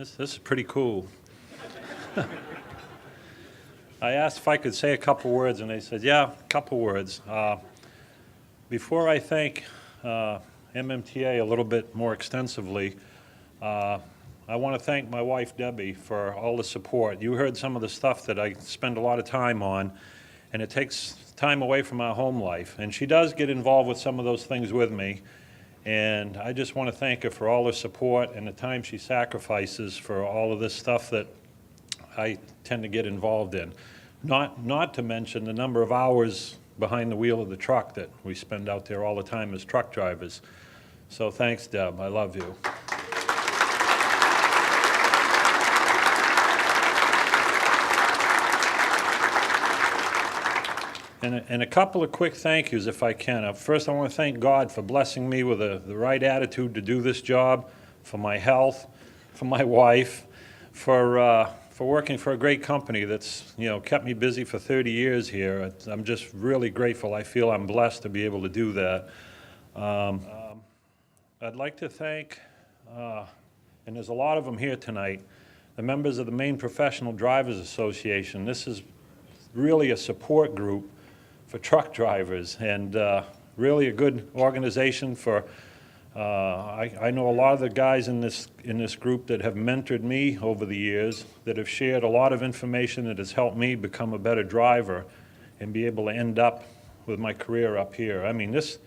This is pretty cool. I asked if I could say a couple words, and they said, yeah, a couple words. Before I thank MMTA a little bit more extensively, I want to thank my wife, Debbie, for all the support. You heard some of the stuff that I spend a lot of time on, and it takes time away from our home life. And she does get involved with some of those things with me. And I just want to thank her for all her support and the time she sacrifices for all of this stuff that I tend to get involved in. Not to mention the number of hours behind the wheel of the truck that we spend out there all the time as truck drivers. So thanks, Deb. I love you. And a couple of quick thank yous, if I can. First, I want to thank God for blessing me with the right attitude to do this job, for my health, for my wife, for working for a great company that's kept me busy for 30 years here. I'm just really grateful. I feel I'm blessed to be able to do that. I'd like to thank, and there's a lot of them here tonight, the members of the Maine Professional Drivers Association. This is really a support group for truck drivers, and really a good organization for, I know a lot of the guys in this group that have mentored me over the years, that have shared a lot of information that has helped me become a better driver and be able to end up with my career up here. I mean, this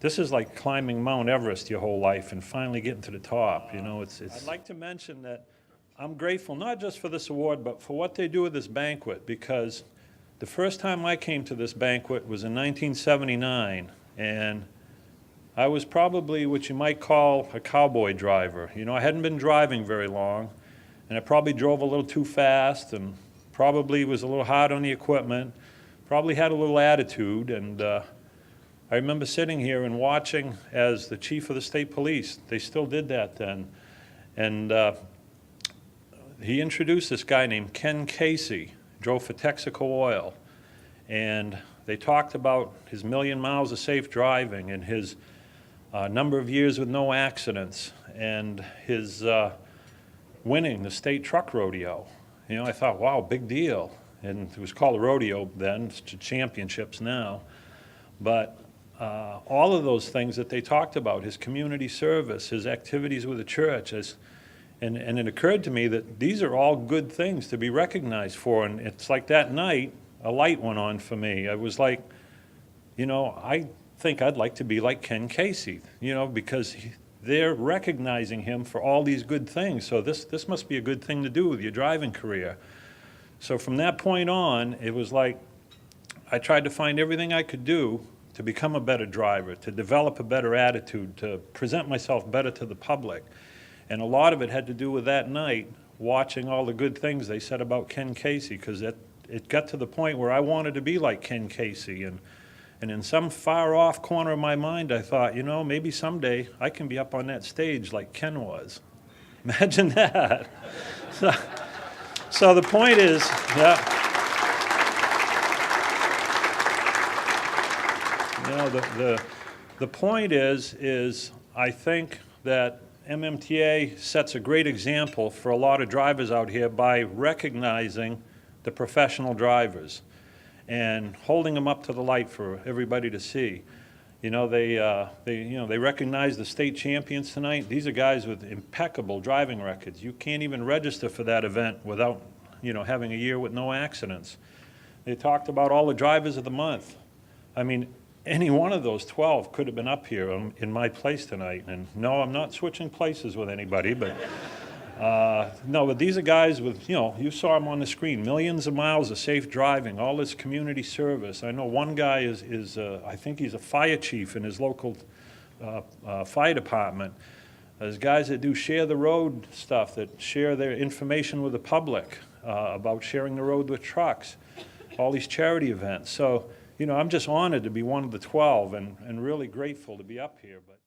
is like climbing Mount Everest your whole life and finally getting to the top. I'd like to mention that I'm grateful not just for this award, but for what they do with this banquet, because the first time I came to this banquet was in 1979, and I was probably what you might call a cowboy driver. I hadn't been driving very long, and I probably drove a little too fast, and probably was a little hard on the equipment, probably had a little attitude, and I remember sitting here and watching as the chief of the state police, they still did that then, and he introduced this guy named Ken Casey, drove for Texaco Oil, and they talked about his 1,000,000 miles of safe driving and his number of years with no accidents and his winning the state truck rodeo. I thought, wow, big deal. And it was called a rodeo then, it's championships now. But all of those things that they talked about, his community service, his activities with the church, and it occurred to me that these are all good things to be recognized for. And it's like that night, a light went on for me. I was like, I think I'd like to be like Ken Casey, because they're recognizing him for all these good things. So this must be a good thing to do with your driving career. So from that point on, it was like I tried to find everything I could do to become a better driver, to develop a better attitude, to present myself better to the public. And a lot of it had to do with that night, watching all the good things they said about Ken Casey, because it got to the point where I wanted to be like Ken Casey. And in some far-off corner of my mind, I thought, maybe someday I can be up on that stage like Ken was. Imagine that. So the point is, the point is I think that MMTA sets a great example for a lot of drivers out here by recognizing the professional drivers and holding them up to the light for everybody to see. They recognize the state champions tonight. These are guys with impeccable driving records. You can't even register for that event without having a year with no accidents. They talked about all the drivers of the month. I mean, any one of those 12 could have been up here in my place tonight. And no, I'm not switching places with anybody, but no, but these are guys with, you saw them on the screen, millions of miles of safe driving, all this community service. I know one guy is I think he's a fire chief in his local fire department. There's guys that do share the road stuff, that share their information with the public about sharing the road with trucks, all these charity events. So, I'm just honored to be one of the 12 and really grateful to be up here. But